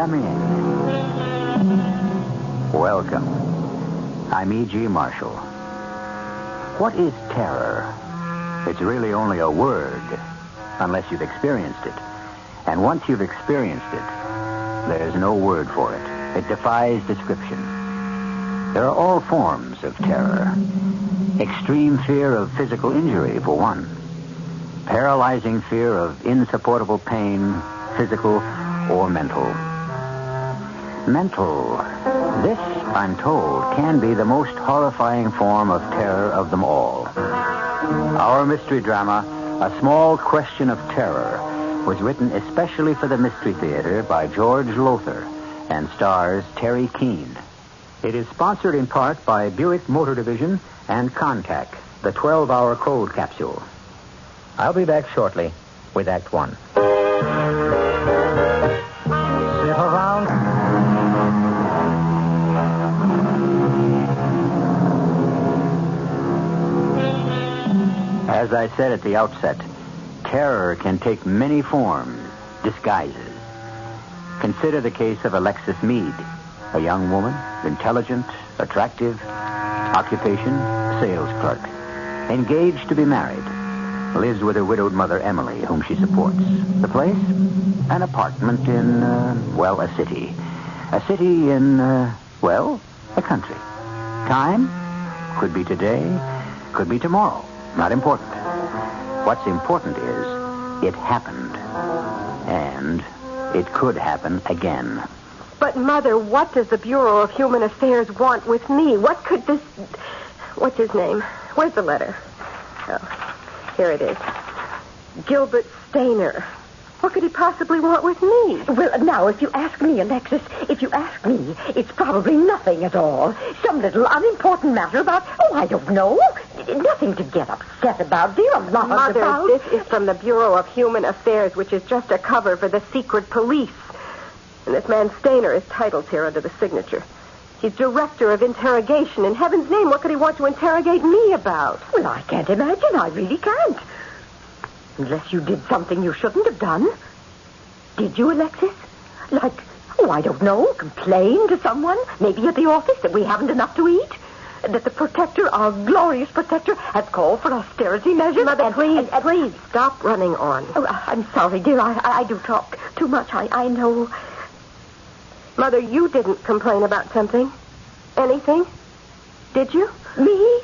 come in. Welcome. I'm E.G. Marshall. What is terror? It's really only a word, unless you've experienced it. And once you've experienced it, there's no word for it. It defies description. There are all forms of terror. Extreme fear of physical injury, for one. Paralyzing fear of insupportable pain, physical or mental. Mental. This, I'm told, can be the most horrifying form of terror of them all. Our mystery drama, A Small Question of Terror, was written especially for the Mystery Theater by George Lothar and stars Terry Keane. It is sponsored in part by Buick Motor Division and Contact, the 12-hour cold capsule. I'll be back shortly with Act One. Sit around. As I said at the outset, terror can take many forms, disguises. Consider the case of Alexis Meade, a young woman, intelligent, attractive, occupation, sales clerk, engaged to be married, lives with her widowed mother, Emily, whom she supports. The place? An apartment in, a city. A city in, a country. Time? Could be today, could be tomorrow. Not important. What's important is, it happened. And it could happen again. But, Mother, what does the Bureau of Human Affairs want with me? What could this... What's his name? Where's the letter? Oh, here it is. Gilbert Stainer. What could he possibly want with me? Well, now, if you ask me, Alexis, it's probably nothing at all. Some little unimportant matter about, I don't know. Nothing to get upset about, dear. Mother, this is from the Bureau of Human Affairs, which is just a cover for the secret police. And this man Stainer is titled here under the signature. He's director of interrogation. In heaven's name, what could he want to interrogate me about? Well, I can't imagine. I really can't. Unless you did something you shouldn't have done. Did you, Alexis? Like, I don't know, complain to someone, maybe at the office, that we haven't enough to eat? That the protector, our glorious protector, has called for austerity measures? Mother, please, stop running on. Oh, I'm sorry, dear. I do talk too much. I know. Mother, you didn't complain about something. Anything? Did you? Me?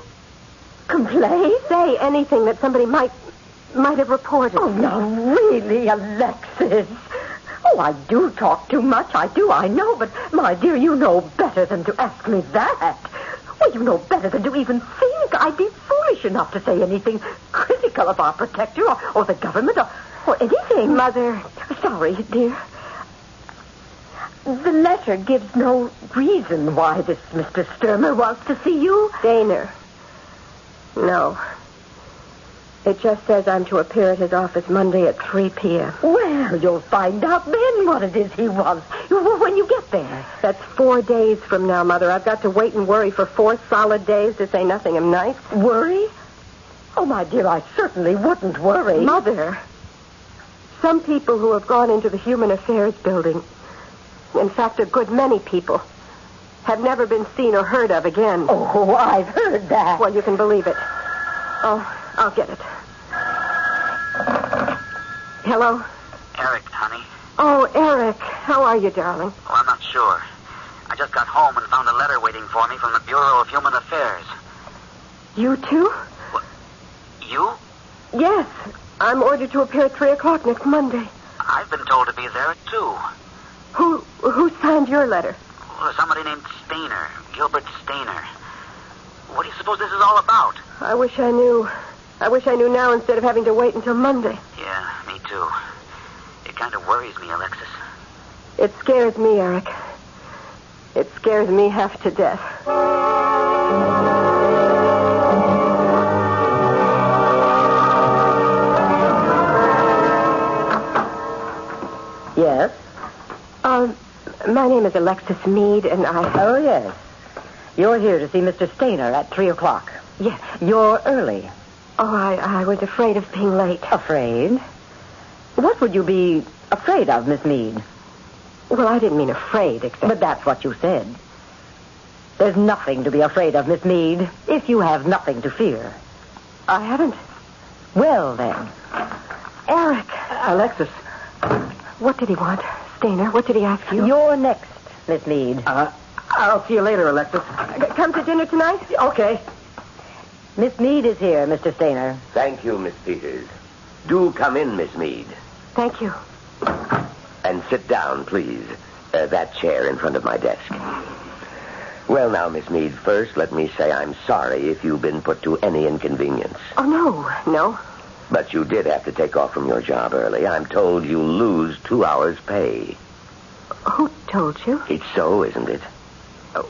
Complain? Say anything that somebody might have reported. Oh, now, really, Alexis. Oh, I do talk too much. I do, I know. But, my dear, you know better than to ask me that. Well, you know better than to even think I'd be foolish enough to say anything critical of our protector or the government or anything. Mother. Sorry, dear. The letter gives no reason why this Mr. Sturmer wants to see you. Stainer. No. It just says I'm to appear at his office Monday at 3 p.m. Well, you'll find out then what it is he wants when you get there. That's 4 days from now, Mother. I've got to wait and worry for 4 solid days, to say nothing of nights. Worry? Oh, my dear, I certainly wouldn't worry. Mother, some people who have gone into the Human Affairs building, in fact, a good many people, have never been seen or heard of again. Oh, I've heard that. Well, you can believe it. Oh, I'll get it. Hello? Eric, honey. Oh, Eric. How are you, darling? Oh, I'm not sure. I just got home and found a letter waiting for me from the Bureau of Human Affairs. You too? What? You? Yes. I'm ordered to appear at 3 o'clock next Monday. I've been told to be there at 2. Who signed your letter? Oh, somebody named Stainer. Gilbert Stainer. What do you suppose this is all about? I wish I knew. I wish I knew now instead of having to wait until Monday. Yeah, me too. It kind of worries me, Alexis. It scares me, Eric. It scares me half to death. Yes? My name is Alexis Meade, and I... Oh, yes. You're here to see Mr. Stainer at 3 o'clock. Yes. You're early. Oh, I was afraid of being late. Afraid? What would you be afraid of, Miss Meade? Well, I didn't mean afraid, except... But that's what you said. There's nothing to be afraid of, Miss Meade, if you have nothing to fear. I haven't. Well, then. Eric. Alexis. What did he want? Stainer, what did he ask you? You're next, Miss Meade. I'll see you later, Alexis. Come to dinner tonight? Okay. Miss Meade is here, Mr. Stainer. Thank you, Miss Peters. Do come in, Miss Meade. Thank you. And sit down, please. That chair in front of my desk. Well, now, Miss Meade, first let me say I'm sorry if you've been put to any inconvenience. Oh, no. But you did have to take off from your job early. I'm told you lose 2 hours' pay. Who told you? It's so, isn't it?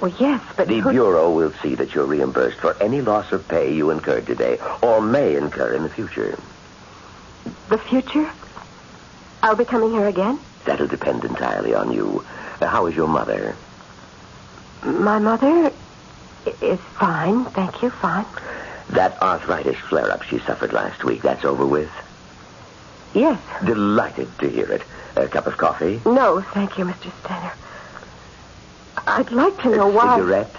Well, yes, but... The Bureau will see that you're reimbursed for any loss of pay you incurred today, or may incur in the future. The future? I'll be coming here again? That'll depend entirely on you. How is your mother? My mother is fine, thank you, fine. That arthritis flare-up she suffered last week, that's over with? Yes. Delighted to hear it. A cup of coffee? No, thank you, Mr. Stainer. I'd like to know why... Cigarette?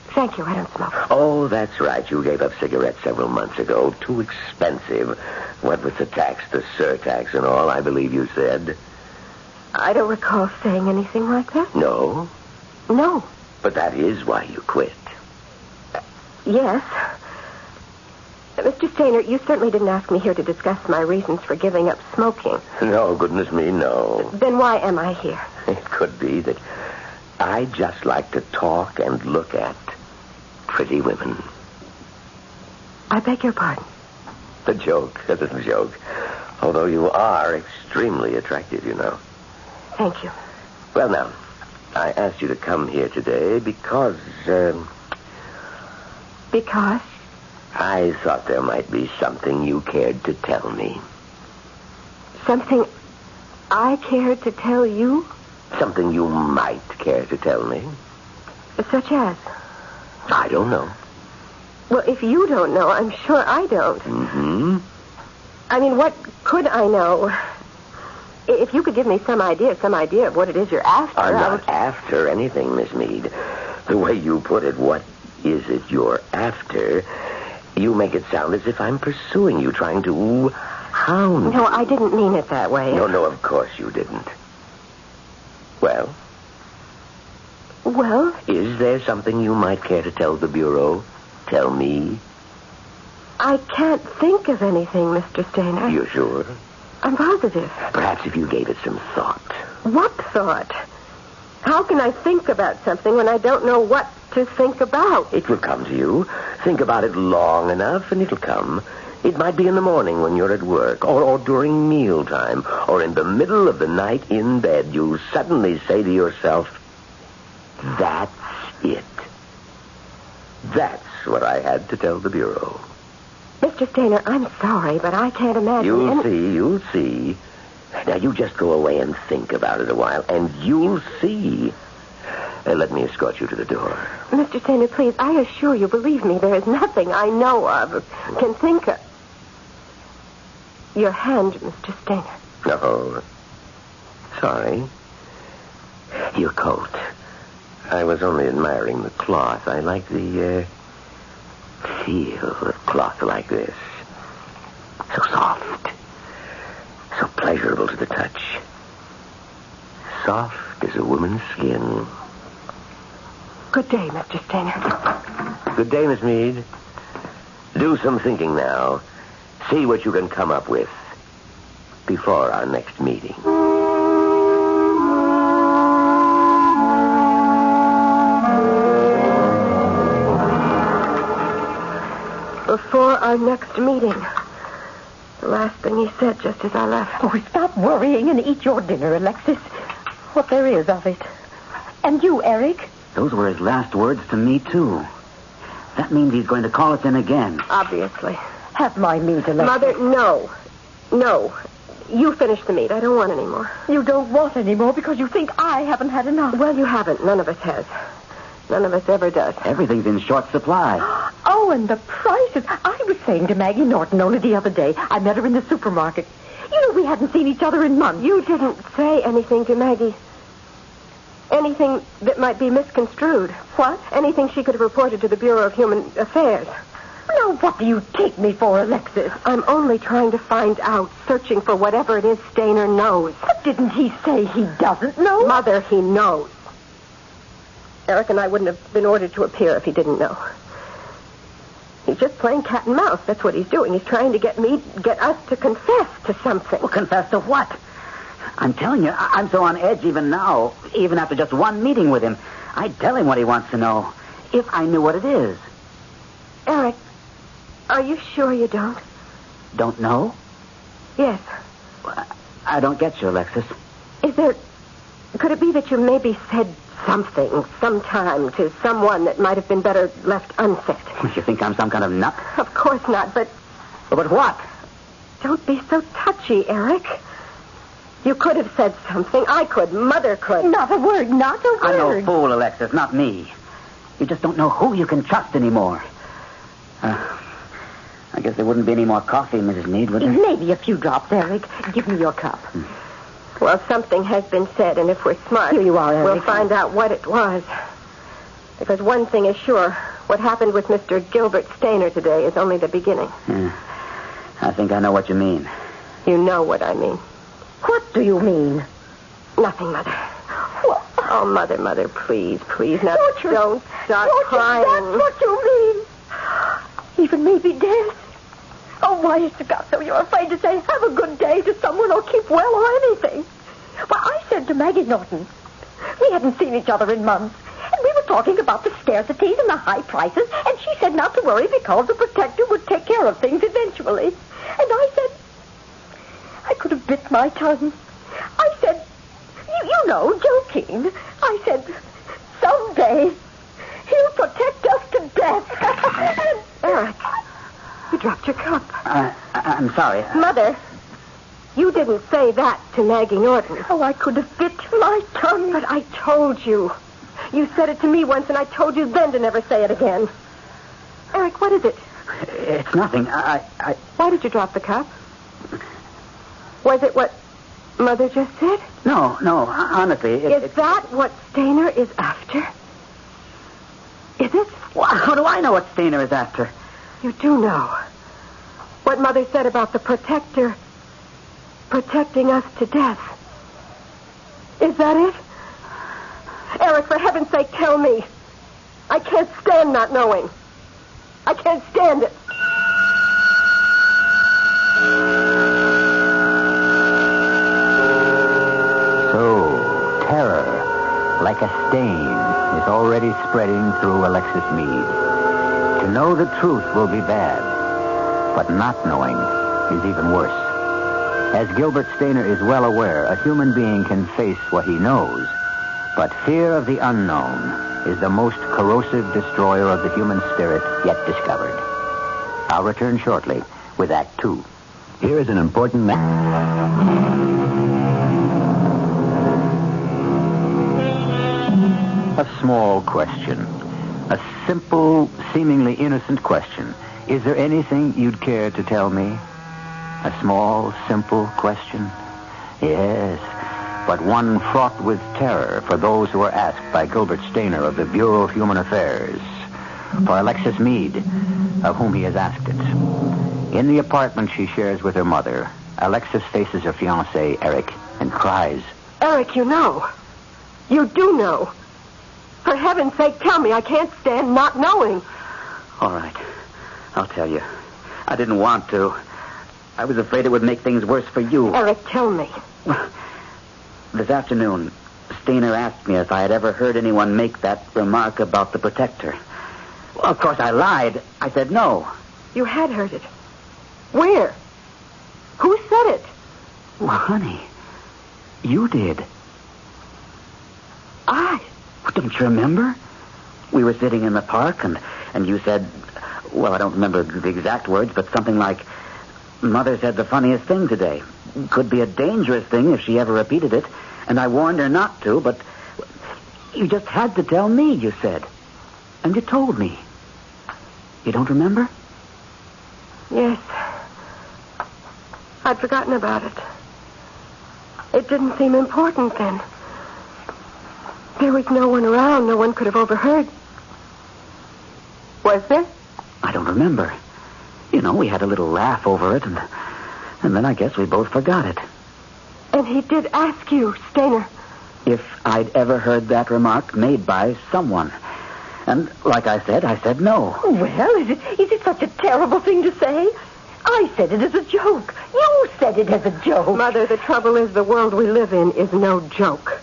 Thank you, I don't smoke. Oh, that's right. You gave up cigarettes several months ago. Too expensive. What with the tax, the surtax and all, I believe you said. I don't recall saying anything like that. No? No. But that is why you quit. Yes. Mr. Stainer, you certainly didn't ask me here to discuss my reasons for giving up smoking. No, goodness me, no. Then why am I here? It could be that I just like to talk and look at pretty women. I beg your pardon. A joke, a little joke. Although you are extremely attractive, you know. Thank you. Well, now, I asked you to come here today because, Because? I thought there might be something you cared to tell me. Something I cared to tell you? Something you might care to tell me. Such as? I don't know. Well, if you don't know, I'm sure I don't. Mm-hmm. I mean, what could I know? If you could give me some idea of what it is you're after. I'm not after anything, Miss Meade. The way you put it, what is it you're after? You make it sound as if I'm pursuing you, trying to hound you. No, I didn't mean it that way. No, of course you didn't. Well? Well? Is there something you might care to tell the Bureau? Tell me? I can't think of anything, Mr. Stainer. You're sure? I'm positive. Perhaps if you gave it some thought. What thought? How can I think about something when I don't know what to think about? It will come to you. Think about it long enough, and it'll come. It might be in the morning when you're at work, or during mealtime, or in the middle of the night in bed. You'll suddenly say to yourself, that's it. That's what I had to tell the Bureau. Mr. Stainer, I'm sorry, but I can't imagine... You'll see. Now, you just go away and think about it a while, and you'll see. Let me escort you to the door. Mr. Stainer, please, I assure you, believe me, there is nothing I know of, can think of. Your hand, Mr. Stainer. No. Sorry. Your coat. I was only admiring the cloth. I like the feel of cloth like this. So soft. So pleasurable to the touch. Soft as a woman's skin. Good day, Mr. Stainer. Good day, Miss Meade. Do some thinking now. See what you can come up with before our next meeting. Before our next meeting. The last thing he said just as I left. Oh, stop worrying and eat your dinner, Alexis. What there is of it. And you, Eric? Those were his last words to me, too. That means he's going to call us in again. Obviously. Have my meat, Alexis. Mother, no. No. You finish the meat. I don't want any more. You don't want any more because you think I haven't had enough. Well, you haven't. None of us has. None of us ever does. Everything's in short supply. Oh, and the prices. I was saying to Maggie Norton only the other day. I met her in the supermarket. You know, we hadn't seen each other in months. You didn't say anything to Maggie Anything that might be misconstrued. What? Anything she could have reported to the Bureau of Human Affairs. Now, what do you take me for, Alexis? I'm only trying to find out, searching for whatever it is Stainer knows. But didn't he say he doesn't know? Mother, he knows. Eric and I wouldn't have been ordered to appear if he didn't know. He's just playing cat and mouse. That's what he's doing. He's trying to get us to confess to something. Well, confess to what? I'm telling you, I'm so on edge even now, even after just one meeting with him. I'd tell him what he wants to know, if I knew what it is. Eric, are you sure you don't? Don't know? Yes. I don't get you, Alexis. Could it be that you maybe said something sometime to someone that might have been better left unsaid? You think I'm some kind of nut? Of course not, but... But what? Don't be so touchy, Eric. You could have said something. I could. Mother could. Not a word, not a word. I'm no fool, Alexis, not me. You just don't know who you can trust anymore. I guess there wouldn't be any more coffee, Mrs. Meade, would there? Maybe a few drops, Eric. Give me your cup. Well, something has been said, and if we're smart... Here you are, Eric. We'll find out what it was. Because one thing is sure. What happened with Mr. Gilbert Stainer today is only the beginning. I think I know what you mean. You know what I mean. What do you mean? Nothing, Mother. What? Oh, Mother, please. Now, don't start Don't crying. That's what you mean. Even maybe death. Oh, why is it got so you're afraid to say have a good day to someone or keep well or anything? Well, I said to Maggie Norton, we hadn't seen each other in months, and we were talking about the scarcities and the high prices, and she said not to worry because the protector would take care of things eventually. And I said, I could have bit my tongue. I said, you know, joking. I said, someday he'll protect us to death. Eric, you dropped your cup. I'm sorry. Mother, you didn't say that to Maggie Norton. Oh, I could have bit my tongue. But I told you. You said it to me once, and I told you then to never say it again. Eric, what is it? It's nothing. Why did you drop the cup? Was it what Mother just said? No, honestly. Is that what Stainer is after? Is it? Well, how do I know what Stainer is after? You do know. What Mother said about the protector protecting us to death. Is that it? Eric, for heaven's sake, tell me. I can't stand not knowing. I can't stand it. So, terror, like a stain, is already spreading through Alexis Meade. To know the truth will be bad, but not knowing is even worse. As Gilbert Stainer is well aware, a human being can face what he knows, but fear of the unknown is the most corrosive destroyer of the human spirit yet discovered. I'll return shortly with Act 2. Here is an important A small question. A simple, seemingly innocent question. Is there anything you'd care to tell me? A small, simple question? Yes, but one fraught with terror for those who are asked by Gilbert Stainer of the Bureau of Human Affairs. For Alexis Meade, of whom he has asked it. In the apartment she shares with her mother, Alexis faces her fiancé, Eric, and cries, Eric, you know. You do know. For heaven's sake, tell me. I can't stand not knowing. All right, I'll tell you. I didn't want to. I was afraid it would make things worse for you. Eric, tell me. This afternoon, Stainer asked me if I had ever heard anyone make that remark about the protector. Well, of course, I lied. I said no. You had heard it. Where? Who said it? Well, honey, you did. I? Well, don't you remember? We were sitting in the park, and you said, well, I don't remember the exact words, but something like, Mother said the funniest thing today. Could be a dangerous thing if she ever repeated it. And I warned her not to, but you just had to tell me, you said. And you told me. You don't remember? Yes. I'd forgotten about it. It didn't seem important then. There was no one around. No one could have overheard. Was there? I don't remember. You know, we had a little laugh over it, and then I guess we both forgot it. And he did ask you, Stainer. If I'd ever heard that remark made by someone. And like I said no. Well, is it such a terrible thing to say? I said it as a joke. You said it as a joke. Mother, the trouble is the world we live in is no joke.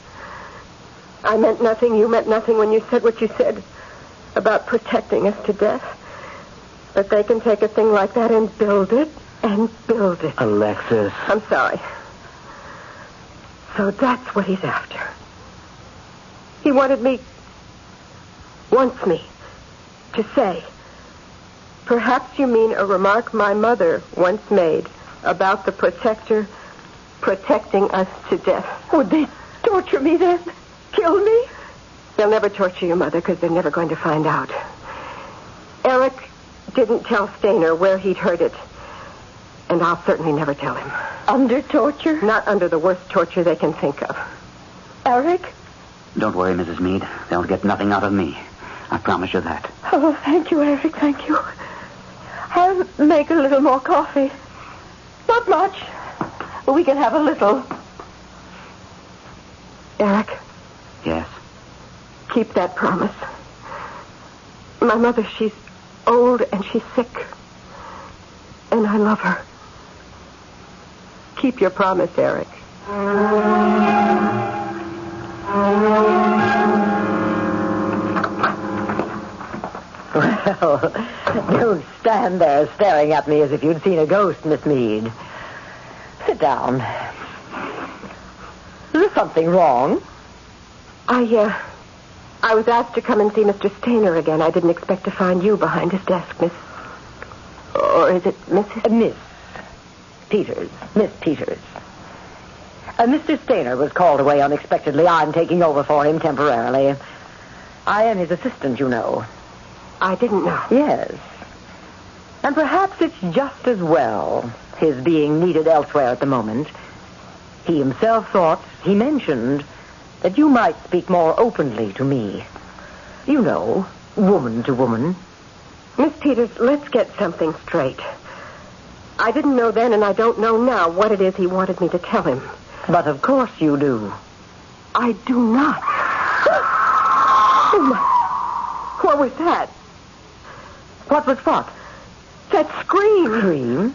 I meant nothing, you meant nothing when you said what you said about protecting us to death. But they can take a thing like that and build it, and build it. Alexis. I'm sorry. So that's what he's after. He wants me, to say, perhaps you mean a remark my mother once made about the protector protecting us to death. Would they torture me then? Kill me? They'll never torture your mother because they're never going to find out. Eric didn't tell Stainer where he'd heard it. And I'll certainly never tell him. Under torture? Not under the worst torture they can think of. Eric? Don't worry, Mrs. Meade. They'll get nothing out of me. I promise you that. Oh, thank you, Eric, thank you. I'll make a little more coffee. Not much, but we can have a little. Eric? Yes? Keep that promise. My mother, she's old and she's sick. And I love her. Keep your promise, Eric. Well, don't stand there staring at me as if you'd seen a ghost, Miss Meade. Sit down. Is there something wrong? I was asked to come and see Mr. Stainer again. I didn't expect to find you behind his desk, Miss... Or is it Mrs.? Miss Peters. Miss Peters. Mr. Stainer was called away unexpectedly. I'm taking over for him temporarily. I am his assistant, you know. I didn't know. Yes. And perhaps it's just as well, his being needed elsewhere at the moment. He himself mentioned that you might speak more openly to me. You know, woman to woman. Miss Peters, let's get something straight. I didn't know then, and I don't know now what it is he wanted me to tell him. But of course you do. I do not. Oh, my. What was that? What was what? That scream. Scream?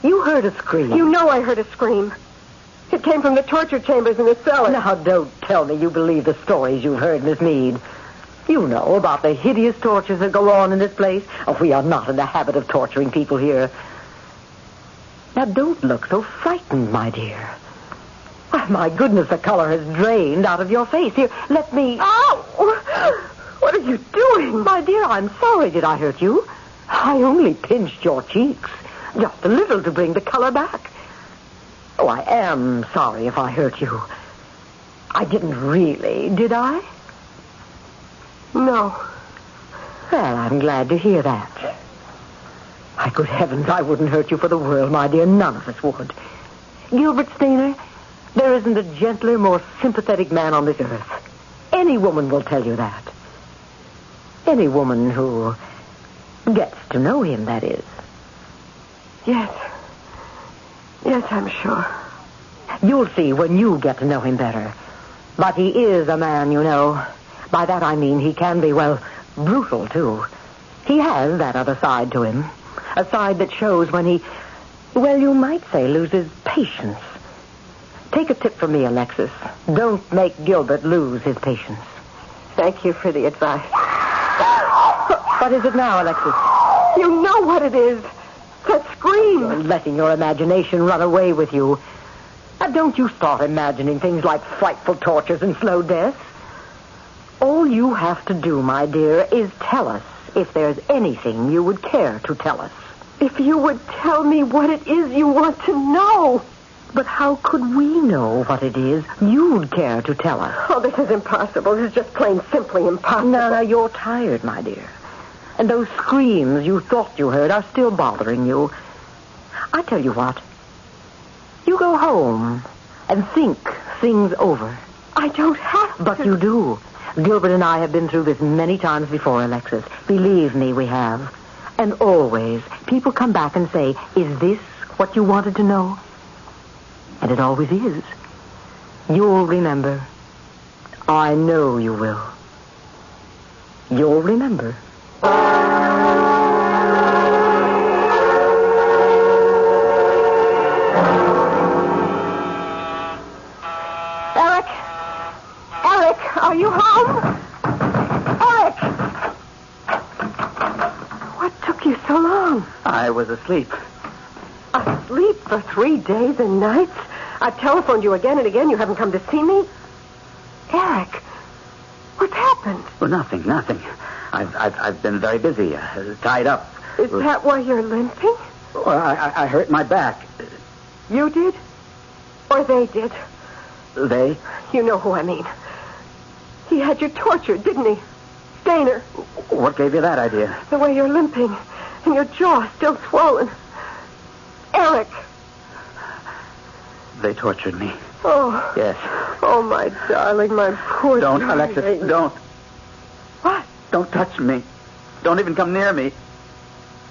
You heard a scream. You know I heard a scream. It came from the torture chambers in the cellar. Now, don't tell me you believe the stories you've heard, Miss Meade. You know about the hideous tortures that go on in this place. Oh, we are not in the habit of torturing people here. Now, don't look so frightened, my dear. Why, my goodness, the color has drained out of your face. Here, let me... Ow! What are you doing? My dear, I'm sorry. Did I hurt you? I only pinched your cheeks. Just a little to bring the color back. Oh, I am sorry if I hurt you. I didn't really, did I? No. Well, I'm glad to hear that. My good heavens, I wouldn't hurt you for the world, my dear. None of us would. Gilbert Stainer, there isn't a gentler, more sympathetic man on this earth. Any woman will tell you that. Any woman who gets to know him, that is. Yes. Yes, I'm sure. You'll see when you get to know him better. But he is a man, you know. By that I mean he can be, well, brutal, too. He has that other side to him. A side that shows when he, well, you might say, loses patience. Take a tip from me, Alexis. Don't make Gilbert lose his patience. Thank you for the advice. What is it now, Alexis? You know what it is. That scream. You're letting your imagination run away with you. Now, don't you start imagining things like frightful tortures and slow deaths. All you have to do, my dear, is tell us if there's anything you would care to tell us. If you would tell me what it is you want to know. But how could we know what it is you'd care to tell us? Oh, this is impossible. This is just plain simply impossible. No, you're tired, my dear. And those screams you thought you heard are still bothering you. I tell you what. You go home and think things over. I don't have But you do. Gilbert and I have been through this many times before, Alexis. Believe me, we have. And always, people come back and say, is this what you wanted to know? And it always is. You'll remember. I know you will. You'll remember. Eric, are you home? Eric! What took you so long? I was asleep. Asleep for 3 days and nights? I've telephoned you again and again. You haven't come to see me? Eric, what's happened? Well, nothing. I've been very busy, tied up. Is that why you're limping? Well, I hurt my back. You did? Or they did? They? You know who I mean. He had you tortured, didn't he? Stainer. What gave you that idea? The way you're limping and your jaw still swollen. Eric. They tortured me. Oh. Yes. Oh, my darling, my poor Don't, darling. Alexis, don't. What? Don't touch me. Don't even come near me.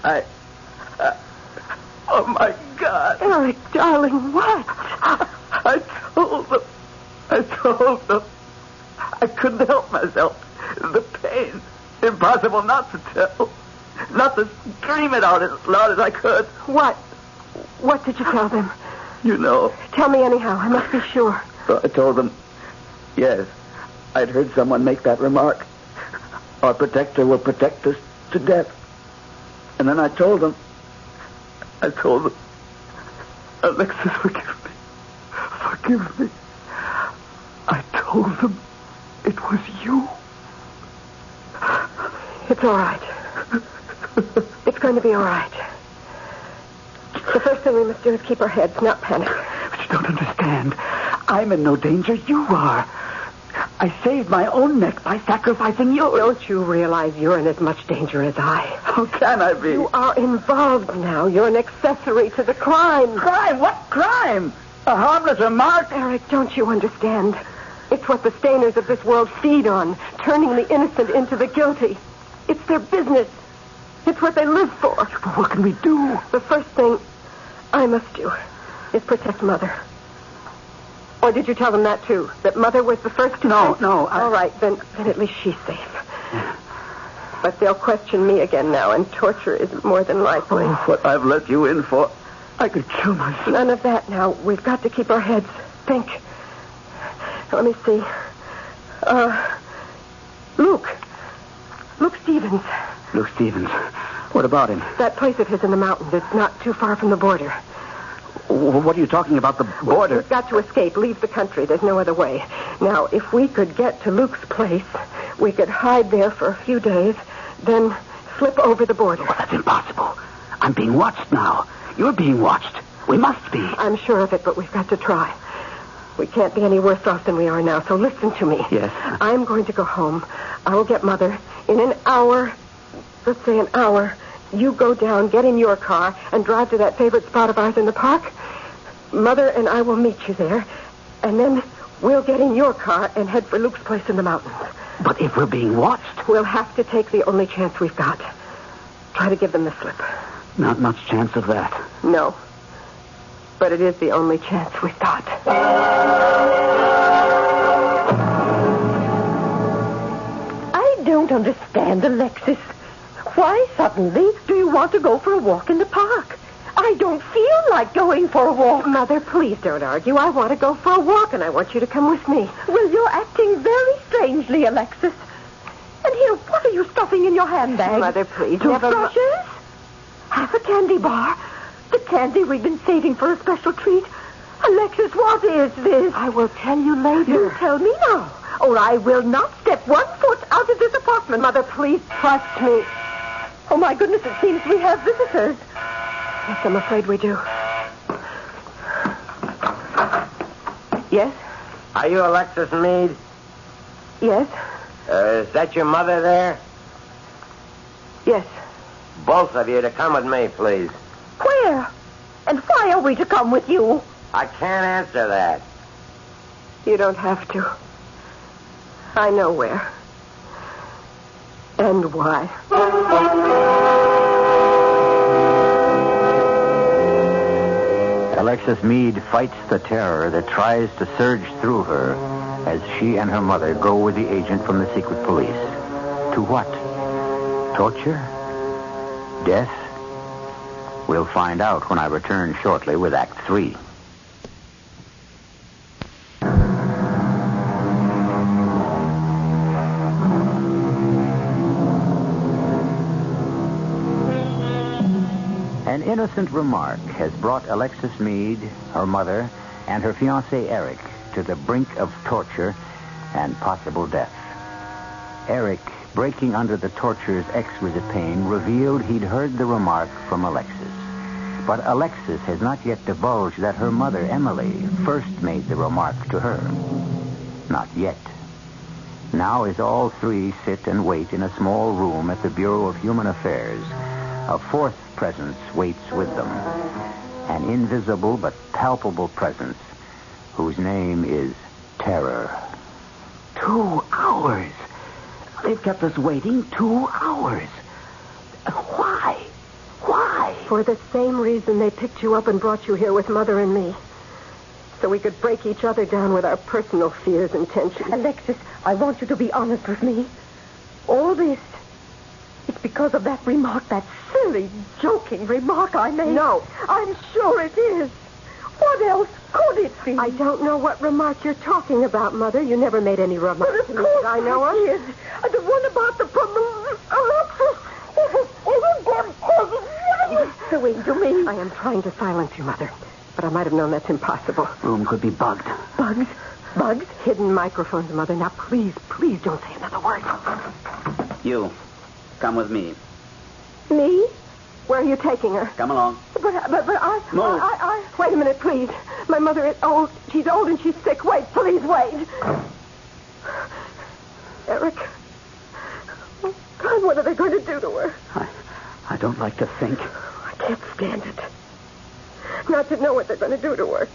Oh, my God. Eric, darling, what? I told them. I couldn't help myself. The pain. Impossible not to tell. Not to scream it out as loud as I could. What? What did you tell them? You know. Tell me anyhow. I must be sure. So I told them, yes, I'd heard someone make that remark. Our protector will protect us to death. And then I told them, Alexis, forgive me. Forgive me. I told them it was you. It's all right. It's going to be all right. The first thing we must do is keep our heads, not panic. But you don't understand. I'm in no danger. You are. I saved my own neck by sacrificing yours. Don't you realize you're in as much danger as I? How can I be? You are involved now. You're an accessory to the crime. Crime? What crime? A harmless remark? Eric, don't you understand? It's what the Stainers of this world feed on, turning the innocent into the guilty. It's their business. It's what they live for. But what can we do? The first thing I must do is protect Mother. Or did you tell them that, too? That Mother was the first to... No. All right, then at least she's safe. But they'll question me again now, and torture is more than likely. Oh, what I've let you in for. I could kill myself. None of that now. We've got to keep our heads. Think. Let me see. Luke Stevens. Luke Stevens. What about him? That place of his in the mountains. It's not too far from the border. What are you talking about, the border? We've got to escape, leave the country. There's no other way. Now, if we could get to Luke's place, we could hide there for a few days, then slip over the border. Well, that's impossible. I'm being watched now. You're being watched. We must be. I'm sure of it, but we've got to try. We can't be any worse off than we are now, so listen to me. Yes. I'm going to go home. I will get Mother. In an hour, let's say an hour, you go down, get in your car, and drive to that favorite spot of ours in the park. Mother and I will meet you there, and then we'll get in your car and head for Luke's place in the mountains. But if we're being watched... We'll have to take the only chance we've got. Try to give them the slip. Not much chance of that. No. But it is the only chance we've got. I don't understand, Alexis. Why suddenly do you want to go for a walk in the park? I don't feel like going for a walk. Mother, please don't argue. I want to go for a walk, and I want you to come with me. Well, you're acting very strangely, Alexis. And here, what are you stuffing in your handbag? Mother, please. Toothbrushes? Half a candy bar? The candy we've been saving for a special treat? Alexis, what is this? I will tell you later. You tell me now, or I will not step 1 foot out of this apartment. Mother, please trust me. Oh, my goodness, it seems we have visitors. Yes, I'm afraid we do. Yes? Are you Alexis Meade? Yes? Is that your mother there? Yes. Both of you to come with me, please. Where? And why are we to come with you? I can't answer that. You don't have to. I know where. And why. Alexis Meade fights the terror that tries to surge through her as she and her mother go with the agent from the secret police. To what? Torture? Death? We'll find out when I return shortly with Act 3. An innocent remark has brought Alexis Meade, her mother, and her fiancé Eric to the brink of torture and possible death. Eric, breaking under the torture's exquisite pain, revealed he'd heard the remark from Alexis. But Alexis has not yet divulged that her mother, Emily, first made the remark to her. Not yet. Now, as all three sit and wait in a small room at the Bureau of Human Affairs, a fourth presence waits with them. An invisible but palpable presence whose name is Terror. 2 hours. They've kept us waiting 2 hours. Why? Why? For the same reason they picked you up and brought you here with Mother and me. So we could break each other down with our personal fears and tensions. Alexis, I want you to be honest with me. All this, it's because of that remark, that silly, joking remark I made. No. I'm sure it is. What else could it be? I don't know what remark you're talking about, Mother. You never made any remark But to of me course that I know of. did. The one about the doing to me. I am trying to silence you, Mother. But I might have known that's impossible. Room could be bugged. Bugs? Bugs? Hidden microphones, Mother. Now, please don't say another word. You, come with me. Me? Where are you taking her? Come along. But I... Move. I... Wait a minute, please. My mother is old. She's old and she's sick. Wait, please, wait. Eric. Oh, God, what are they going to do to her? I don't like to think. I can't stand it. Not to know what they're going to do to her.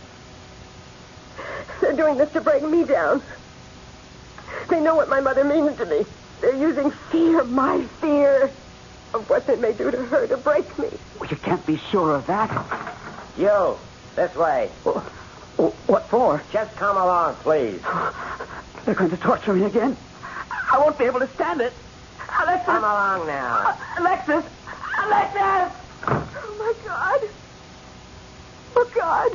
They're doing this to break me down. They know what my mother means to me. They're using fear, my fear, of what they may do to her to break me. Well, you can't be sure of that. You, this way. What for? Just come along, please. They're going to torture me again. I won't be able to stand it. Alexis! Come along now. Alexis! Alexis! Oh, my God. Oh, God.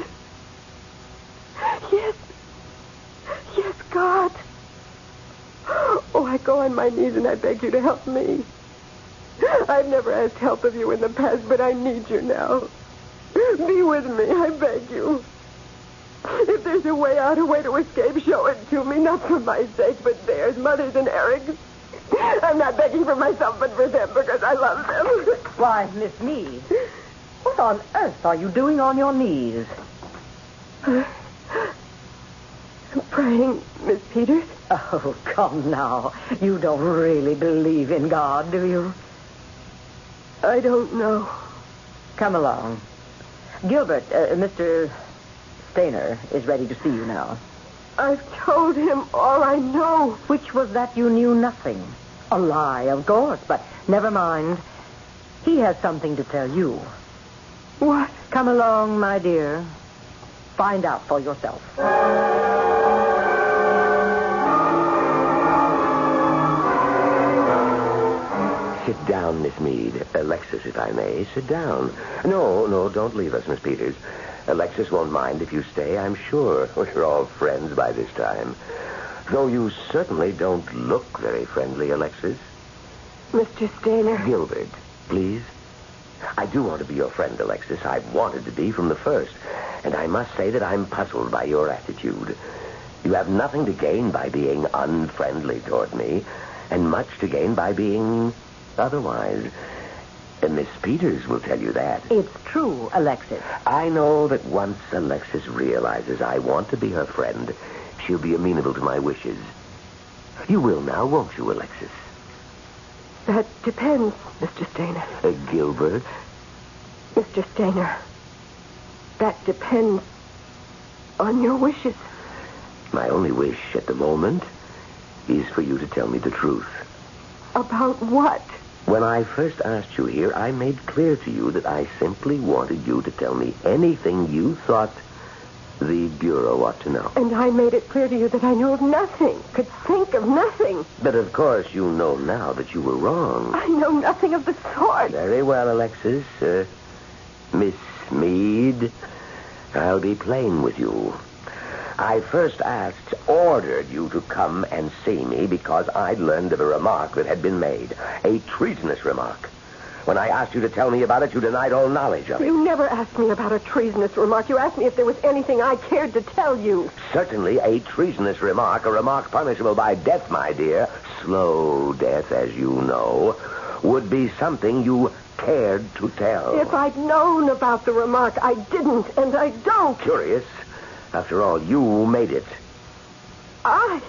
Yes. Yes, God. Oh, I go on my knees and I beg you to help me. I've never asked help of you in the past, but I need you now. Be with me, I beg you. If there's a way out, a way to escape, show it to me, not for my sake, but theirs, Mother's and Eric's. I'm not begging for myself, but for them, because I love them. Why, Miss Meade, what on earth are you doing on your knees? I'm praying, Miss Peters. Oh, come now. You don't really believe in God, do you? I don't know. Come along. Gilbert, Mr. Stainer is ready to see you now. I've told him all I know. Which was that you knew nothing. A lie, of course, but never mind. He has something to tell you. What? Come along, my dear. Find out for yourself. Sit down, Miss Meade. Alexis, if I may, sit down. No, don't leave us, Miss Peters. Alexis won't mind if you stay, I'm sure. We're all friends by this time. Though you certainly don't look very friendly, Alexis. Mr. Stainer. Gilbert, please. I do want to be your friend, Alexis. I've wanted to be from the first. And I must say that I'm puzzled by your attitude. You have nothing to gain by being unfriendly toward me, and much to gain by being otherwise. And Miss Peters will tell you that. It's true, Alexis. I know that once Alexis realizes I want to be her friend, she'll be amenable to my wishes. You will now, won't you, Alexis? That depends, Mr. Stainer. Gilbert? Mr. Stainer, that depends on your wishes. My only wish at the moment is for you to tell me the truth. About what? When I first asked you here, I made clear to you that I simply wanted you to tell me anything you thought the Bureau ought to know. And I made it clear to you that I knew of nothing, could think of nothing. But of course you know now that you were wrong. I know nothing of the sort. Very well, Alexis. Miss Meade, I'll be plain with you. I first ordered you to come and see me because I'd learned of a remark that had been made. A treasonous remark. When I asked you to tell me about it, you denied all knowledge of it. You never asked me about a treasonous remark. You asked me if there was anything I cared to tell you. Certainly a treasonous remark, a remark punishable by death, my dear, slow death, as you know, would be something you cared to tell. If I'd known about the remark, I didn't, and I don't. Curious. After all, you made it. I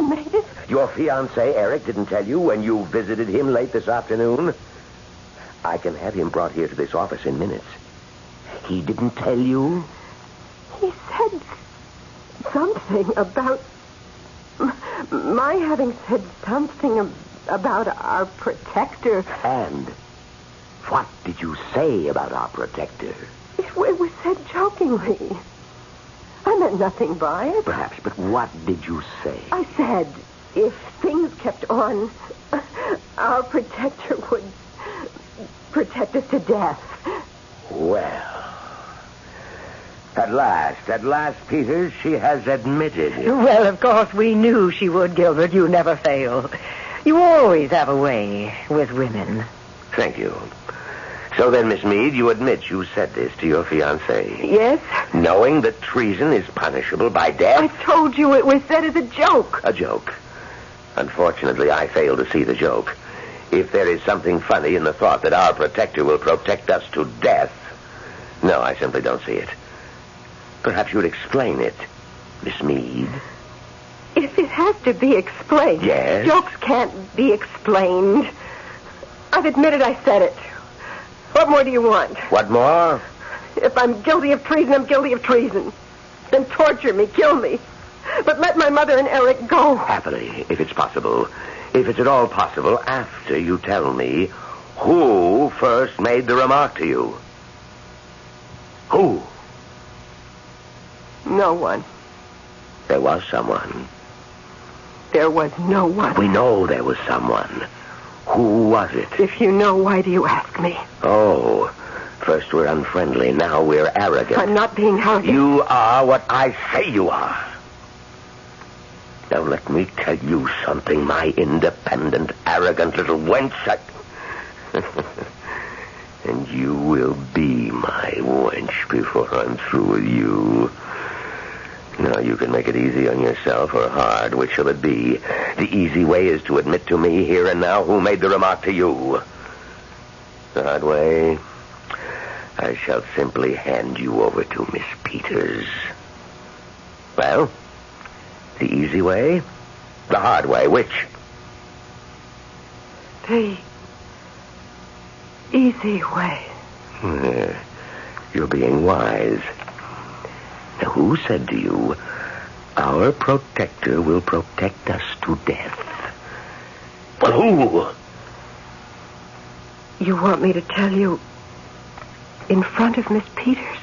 made it? Your fiancé, Eric, didn't tell you when you visited him late this afternoon? I can have him brought here to this office in minutes. He didn't tell you? He said something about my having said something about our protector. And what did you say about our protector? It was said jokingly. I meant nothing by it. Perhaps, but what did you say? I said if things kept on, our protector would protect us to death. Well, at last, Peters, she has admitted it. Well, of course, we knew she would, Gilbert. You never fail. You always have a way with women. Thank you. So then, Miss Meade, you admit you said this to your fiancé? Yes. Knowing that treason is punishable by death? I told you it was said as a joke. A joke. Unfortunately, I fail to see the joke. If there is something funny in the thought that our protector will protect us to death, no, I simply don't see it. Perhaps you would explain it, Miss Meade. If it has to be explained. Yes? Jokes can't be explained. I've admitted I said it. What more do you want? What more? If I'm guilty of treason, I'm guilty of treason. Then torture me, kill me. But let my mother and Eric go. Happily, if it's possible. If it's at all possible, after you tell me who first made the remark to you. Who? No one. There was someone. There was no one. We know there was someone. Who was it? If you know, why do you ask me? Oh, first we're unfriendly, now we're arrogant. I'm not being arrogant. You are what I say you are. Now let me tell you something, my independent, arrogant little wench. And you will be my wench before I'm through with you. Now, you can make it easy on yourself or hard. Which shall it be? The easy way is to admit to me here and now who made the remark to you. The hard way, I shall simply hand you over to Miss Peters. Well, the easy way, the hard way, which? The easy way. You're being wise. Now, who said to you, our protector will protect us to death? Well, who? You want me to tell you in front of Miss Peters?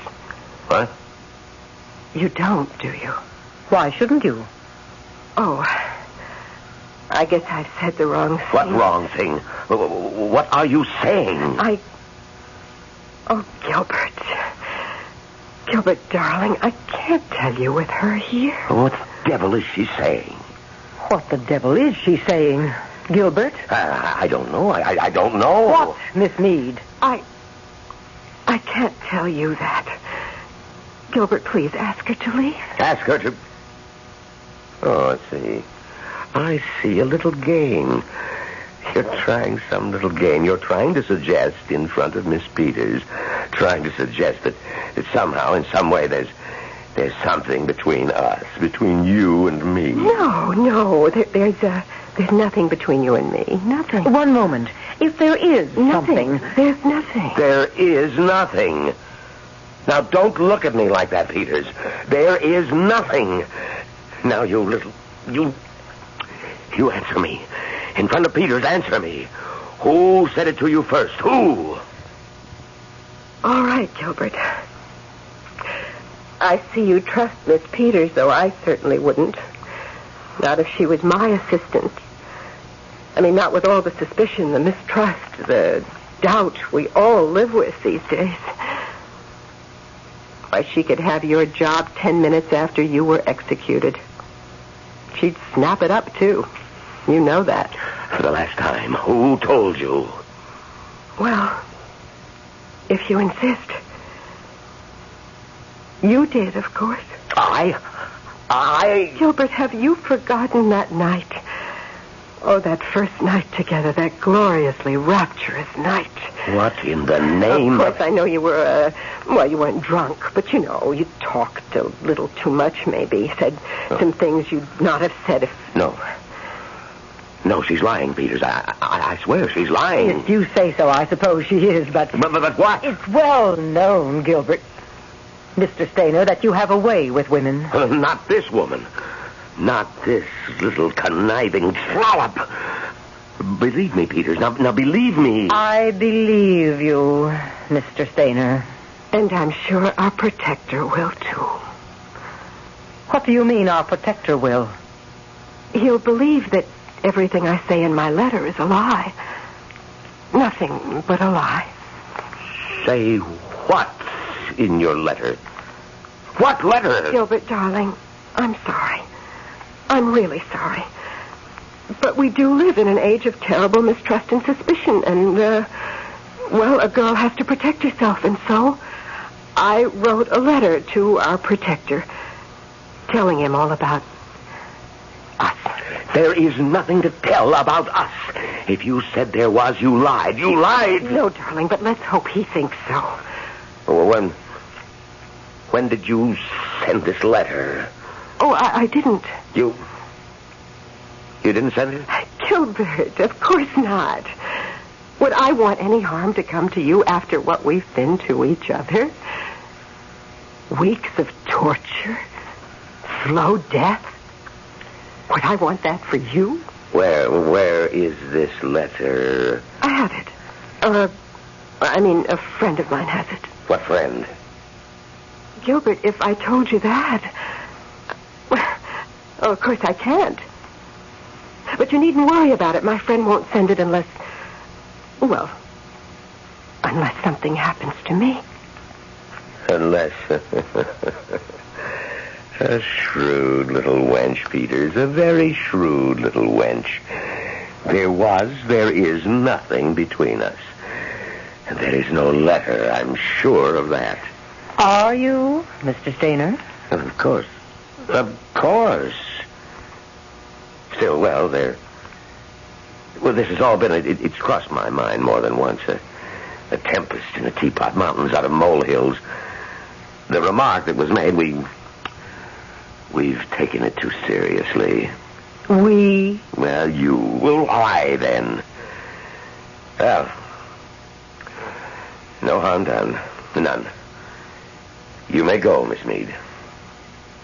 What? You don't, do you? Why shouldn't you? Oh, I guess I've said the wrong thing. What wrong thing? What are you saying? Oh, Gilbert. Gilbert, darling, I can't tell you with her here. What the devil is she saying? What the devil is she saying, Gilbert? I don't know. I don't know. What, Miss Meade? I can't tell you that. Gilbert, please ask her to leave. Ask her to... Oh, I see a little game. You're trying some little game. You're trying to suggest in front of Miss Peters, trying to suggest that somehow, in some way, there's something between us, between you and me. No. There's nothing between you and me. Nothing. One moment. If there is nothing. something... There's nothing. There is nothing. Now, don't look at me like that, Peters. There is nothing. Now, you little You answer me. In front of Peters, answer me. Who said it to you first? Who? All right, Gilbert. I see you trust Miss Peters, though I certainly wouldn't. Not if she was my assistant. I mean, not with all the suspicion, the mistrust, the doubt we all live with these days. Why, she could have your job 10 minutes after you were executed. She'd snap it up, too. You know that. For the last time, who told you? Well, if you insist. You did, of course. I? Gilbert, have you forgotten that night? Oh, that first night together, that gloriously rapturous night. What in the name of course, I know you were, you weren't drunk, but you know, you talked a little too much, maybe. Said some things you'd not have said if... No, she's lying, Peters. I swear she's lying. If you say so, I suppose she is, but what? It's well known, Gilbert, Mr. Stainer, that you have a way with women. Not this woman. Not this little conniving trollop. Believe me, Peters. Now believe me. I believe you, Mr. Stainer. And I'm sure our protector will, too. What do you mean, our protector will? He'll believe that everything I say in my letter is a lie. Nothing but a lie. Say what in your letter? What letter? Gilbert, darling, I'm sorry. I'm really sorry. But we do live in an age of terrible mistrust and suspicion, and, a girl has to protect herself, and so I wrote a letter to our protector, telling him all about us. There is nothing to tell about us. If you said there was, you lied. You lied. No, darling, but let's hope he thinks so. Well, when did you send this letter? Oh, I didn't. You didn't send it? Gilbert, of course not. Would I want any harm to come to you after what we've been to each other? Weeks of torture? Slow death? Would I want that for you? Where is this letter? I have it. A friend of mine has it. What friend? Gilbert, if I told you that... Oh, of course I can't. But you needn't worry about it. My friend won't send it unless something happens to me. Unless... A shrewd little wench, Peters. A very shrewd little wench. There is nothing between us. And there is no letter, I'm sure of that. Are you, Mr. Stainer? Of course. Of course. Still, this has all been... It's crossed my mind more than once. A tempest in a teapot, mountains out of molehills. The remark that was made, we've taken it too seriously. We? Well, you. Well, why, then? Well, no harm done. None. You may go, Miss Meade.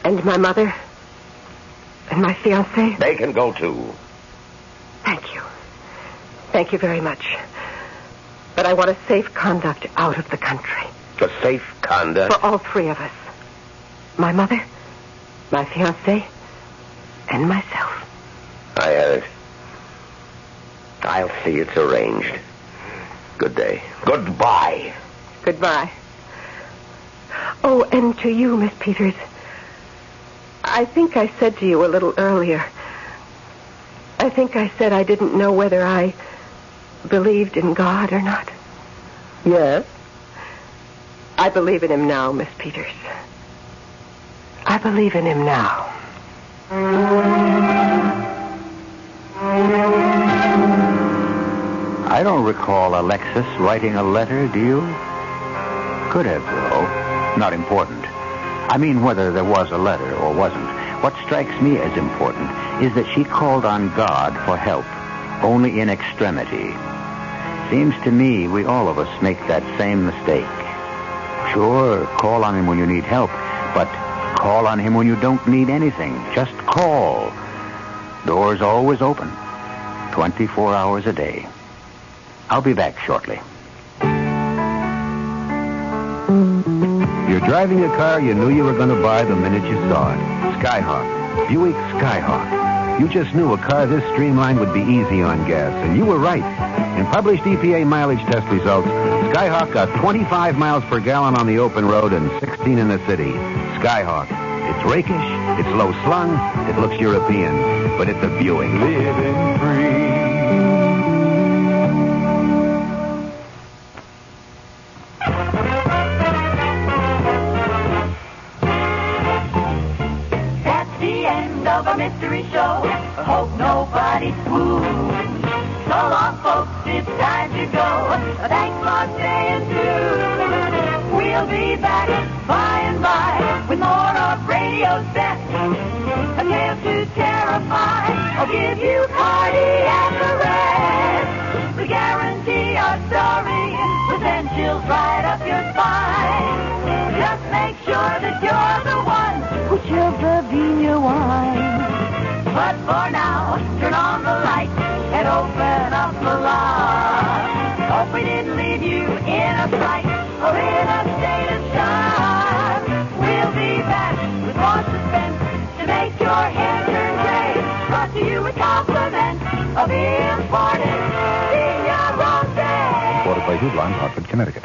And my mother? And my fiancé? They can go, too. Thank you. Thank you very much. But I want a safe conduct out of the country. A safe conduct? For all three of us. My mother, my fiancé, and myself. I have it. I'll see it's arranged. Good day. Goodbye. Goodbye. Oh, and to you, Miss Peters. I think I said to you a little earlier. I think I said I didn't know whether I believed in God or not. Yes? I believe in him now, Miss Peters. I believe in him now. I don't recall Alexis writing a letter, do you? Could have, though. Not important. I mean, whether there was a letter or wasn't. What strikes me as important is that she called on God for help, only in extremity. Seems to me we all of us make that same mistake. Sure, call on him when you need help, but call on him when you don't need anything. Just call. Doors always open, 24 hours a day. I'll be back shortly. You're driving a car you knew you were going to buy the minute you saw it. Skyhawk. Buick Skyhawk. You just knew a car this streamlined would be easy on gas, and you were right. In published EPA mileage test results, Skyhawk got 25 miles per gallon on the open road and 16 in the city. Skyhawk. It's rakish, it's low-slung, it looks European, but it's a Buick. Living free. That's the end of our mystery show. Hope nobody swoons. So long, folks, it's time to go. Thanks for staying tuned. We'll be back by and by with more of radio's best. A tale to terrify or give you cardiac arrest. We guarantee our story will send chills right up your spine. Just make sure that you're the one who chills the Vina wine. But for now, turn on the light and open up the lock. Hope we didn't leave you in a fright or in a state of shock. We'll be back with more suspense to make your hair turn gray. Brought to you with compliments of imported Senior Rose. Reported by Hublon, Hartford, Connecticut.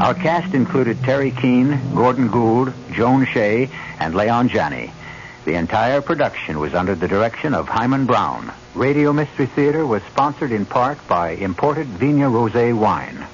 Our cast included Terry Keane, Gordon Gould, Joan Shea, and Leon Janney. The entire production was under the direction of Himan Brown. Radio Mystery Theater was sponsored in part by imported Vigna Rosé wine.